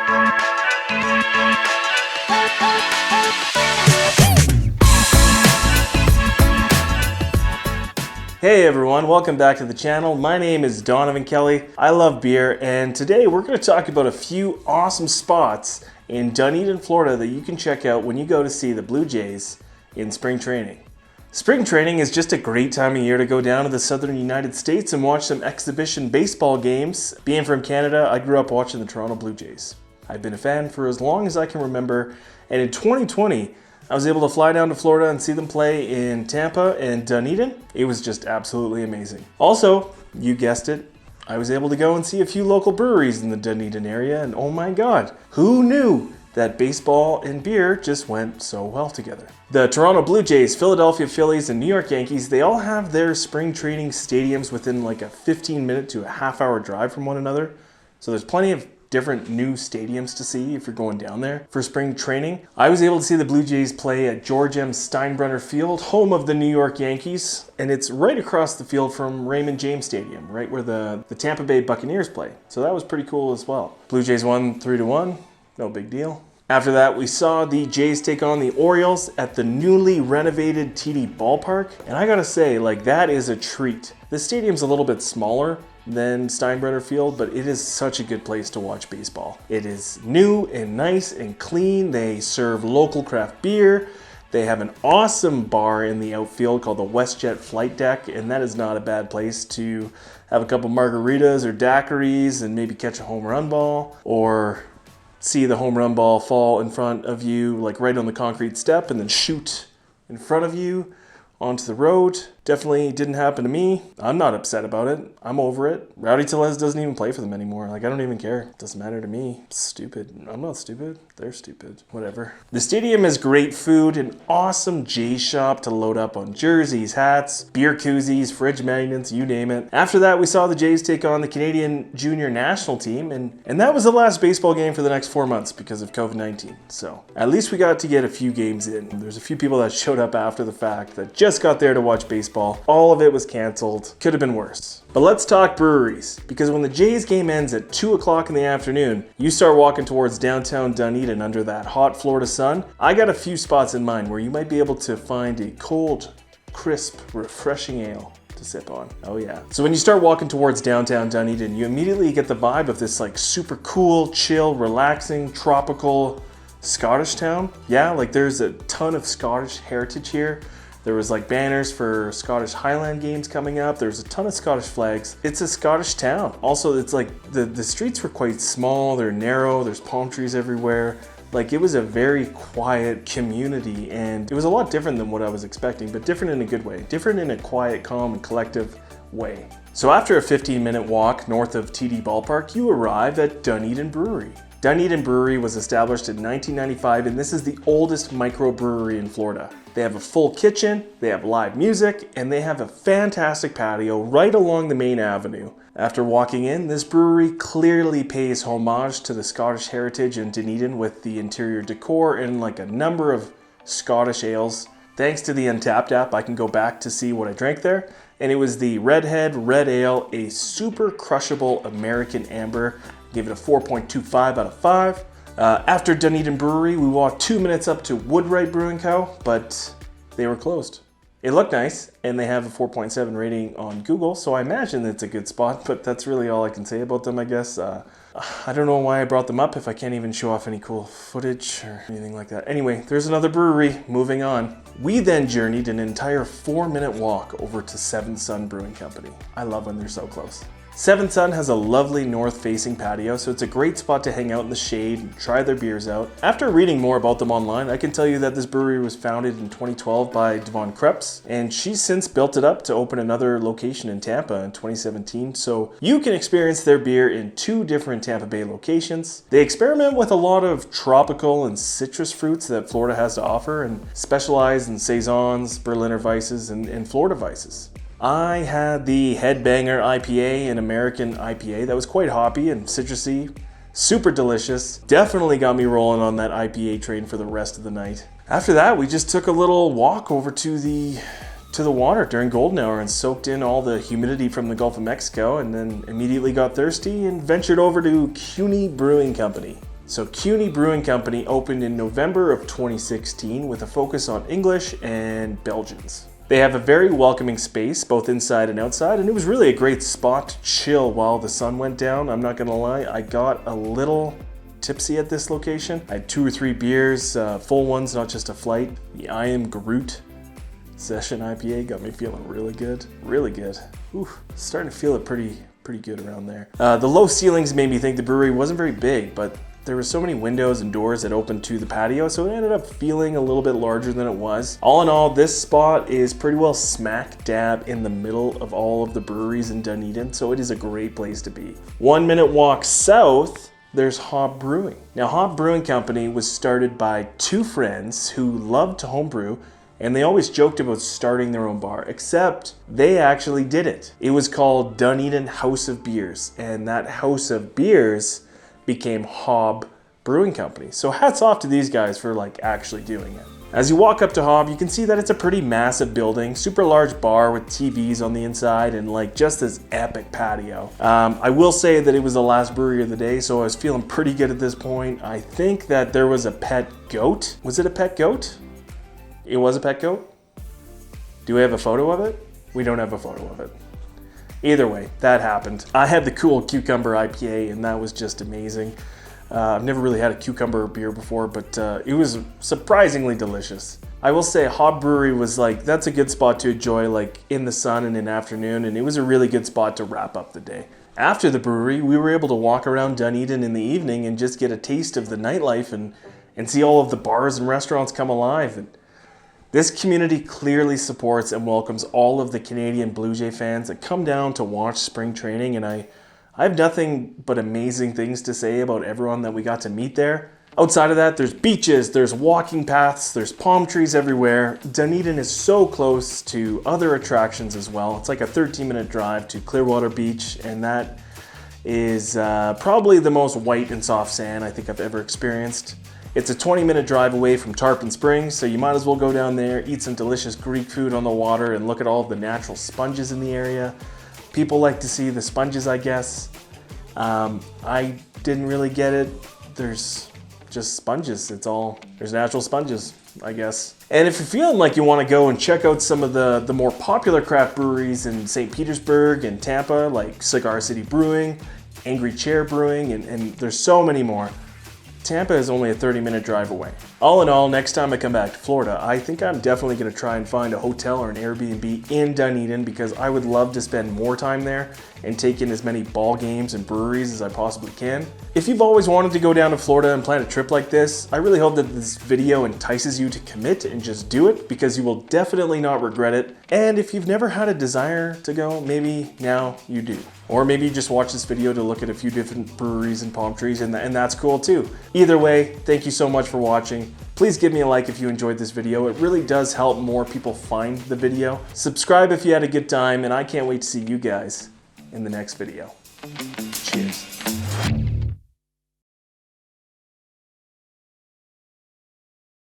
Hey everyone, welcome back to the channel. My name is Donovan Kelly. I love beer, and today we're going to talk about a few awesome spots in Dunedin, Florida that you can check out when you go to see the Blue Jays in spring training. Spring training is just a great time of year to go down to the southern United States and watch some exhibition baseball games. Being from Canada, I grew up watching the Toronto Blue Jays. I've been a fan for as long as I can remember, and in 2020, I was able to fly down to Florida and see them play in Tampa and Dunedin. It was just absolutely amazing. Also, you guessed it, I was able to go and see a few local breweries in the Dunedin area, and oh my God, who knew that baseball and beer just went so well together? The Toronto Blue Jays, Philadelphia Phillies, and New York Yankees, they all have their spring training stadiums within like a 15-minute to a half-hour drive from one another. So there's plenty of different new stadiums to see if you're going down there for spring training. I was able to see the Blue Jays play at George M. Steinbrenner Field, home of the New York Yankees, and it's right across the field from Raymond James Stadium, right where the Tampa Bay Buccaneers play. So that was pretty cool as well. Blue Jays won 3-1, no big deal. After that, we saw the Jays take on the Orioles at the newly renovated TD Ballpark, and I gotta say, like, that is a treat. The stadium's a little bit smaller than Steinbrenner Field, but it is such a good place to watch baseball. It is new and nice and clean. They serve local craft beer. They have an awesome bar in the outfield called the WestJet Flight Deck, and that is not a bad place to have a couple margaritas or daiquiris and maybe catch a home run ball, or see the home run ball fall in front of you, like right on the concrete step, and then shoot in front of you onto the road. Definitely didn't happen to me. I'm not upset about it. I'm over it. Rowdy Tellez doesn't even play for them anymore. Like, I don't even care. It doesn't matter to me. It's stupid. I'm not stupid. They're stupid. Whatever. The stadium has great food, an awesome Jays shop to load up on jerseys, hats, beer koozies, fridge magnets, you name it. After that, we saw the Jays take on the Canadian junior national team, and that was the last baseball game for the next 4 months because of COVID-19. So at least we got to get a few games in. There's a few people that showed up after the fact that just got there to watch baseball. All of it was canceled. Could have been worse. But let's talk breweries, because when the Jays game ends at 2 o'clock in the afternoon, you start walking towards downtown Dunedin under that hot Florida sun. I got a few spots in mind where you might be able to find a cold, crisp, refreshing ale to sip on. Oh yeah. So when you start walking towards downtown Dunedin, you immediately get the vibe of this like super cool, chill, relaxing, tropical Scottish town. Yeah, like there's a ton of Scottish heritage here. There was like banners for Scottish Highland games coming up. There's a ton of Scottish flags. It's a Scottish town. Also, it's like the streets were quite small. They're narrow. There's palm trees everywhere. Like, it was a very quiet community, and it was a lot different than what I was expecting, but different in a good way. Different in a quiet, calm, and collective way. So after a 15-minute walk north of TD Ballpark, you arrive at Dunedin Brewery. Dunedin Brewery was established in 1995, and this is the oldest microbrewery in Florida. They have a full kitchen, they have live music, and they have a fantastic patio right along the main avenue. After walking in, this brewery clearly pays homage to the Scottish heritage in Dunedin with the interior decor and like a number of Scottish ales. Thanks to the Untapped app, I can go back to see what I drank there, and it was the Redhead Red Ale, a super crushable American amber. Gave it a 4.25 out of 5. After Dunedin Brewery, we walked 2 minutes up to Woodright Brewing Co, but they were closed. It looked nice, and they have a 4.7 rating on Google, so I imagine it's a good spot, but that's really all I can say about them, I guess. I don't know why I brought them up if I can't even show off any cool footage or anything like that. Anyway, there's another brewery. Moving on. We then journeyed an entire 4-minute walk over to Sun Brewing Company. I love when they're so close. Sun has a lovely north-facing patio, so it's a great spot to hang out in the shade and try their beers out. After reading more about them online, I can tell you that this brewery was founded in 2012 by Devon Krebs, and she's since built it up to open another location in Tampa in 2017, so you can experience their beer in 2 different Tampa Bay locations. They experiment with a lot of tropical and citrus fruits that Florida has to offer, and specialize in Saisons, Berliner Weisses, and Florida Weisses. I had the Headbanger IPA, an American IPA that was quite hoppy and citrusy, super delicious. Definitely got me rolling on that IPA train for the rest of the night. After that, we just took a little walk over to the water during golden hour and soaked in all the humidity from the Gulf of Mexico, and then immediately got thirsty and ventured over to Cueni Brewing Company. So Cueni Brewing Company opened in November of 2016 with a focus on English and Belgians. They have a very welcoming space, both inside and outside, and it was really a great spot to chill while the sun went down. I'm not gonna lie, I got a little tipsy at this location. I had 2 or 3 beers, full ones, not just a flight. The I Am Groot Session IPA got me feeling really good, really good. Ooh, starting to feel it pretty good around there. The low ceilings made me think the brewery wasn't very big, but there were so many windows and doors that opened to the patio, so it ended up feeling a little bit larger than it was. All in all, this spot is pretty well smack dab in the middle of all of the breweries in Dunedin, so it is a great place to be. 1 minute walk south, there's HOB Brewing. Now, HOB Brewing Company was started by 2 friends who loved to homebrew, and they always joked about starting their own bar, except they actually did it. It was called Dunedin House of Beers, and that House of Beers became HOB Brewing Company. So hats off to these guys for like actually doing it. As you walk up to HOB, you can see that it's a pretty massive building, super large bar with TVs on the inside and like just this epic patio. I will say that it was the last brewery of the day, so I was feeling pretty good at this point. I think that there was a pet goat. Was it a pet goat? It was a pet goat? Do we have a photo of it? We don't have a photo of it. Either way, that happened. I had the cool cucumber IPA and that was just amazing. I've never really had a cucumber beer before, but it was surprisingly delicious. I will say HOB Brewery was like, that's a good spot to enjoy like in the sun and in the afternoon, and it was a really good spot to wrap up the day. After the brewery, we were able to walk around Dunedin in the evening and just get a taste of the nightlife and see all of the bars and restaurants come alive. And this community clearly supports and welcomes all of the Canadian Blue Jay fans that come down to watch spring training, and I have nothing but amazing things to say about everyone that we got to meet there. Outside of that, there's beaches, there's walking paths, there's palm trees everywhere. Dunedin is so close to other attractions as well. It's like a 13-minute drive to Clearwater Beach, and that is probably the most white and soft sand I think I've ever experienced. It's a 20-minute drive away from Tarpon Springs, so you might as well go down there, eat some delicious Greek food on the water, and look at all of the natural sponges in the area. People like to see the sponges, I guess. I didn't really get it. There's just sponges. There's natural sponges, I guess. And if you're feeling like you want to go and check out some of the more popular craft breweries in St. Petersburg and Tampa, like Cigar City Brewing, Angry Chair Brewing, and there's so many more, Tampa is only a 30-minute drive away. All in all, next time I come back to Florida, I think I'm definitely going to try and find a hotel or an Airbnb in Dunedin because I would love to spend more time there and take in as many ball games and breweries as I possibly can. If you've always wanted to go down to Florida and plan a trip like this, I really hope that this video entices you to commit and just do it because you will definitely not regret it. And if you've never had a desire to go, maybe now you do. Or maybe you just watch this video to look at a few different breweries and palm trees, and that's cool too. Either way, thank you so much for watching. Please give me a like if you enjoyed this video. It really does help more people find the video. Subscribe if you had a good time, and I can't wait to see you guys in the next video. Cheers.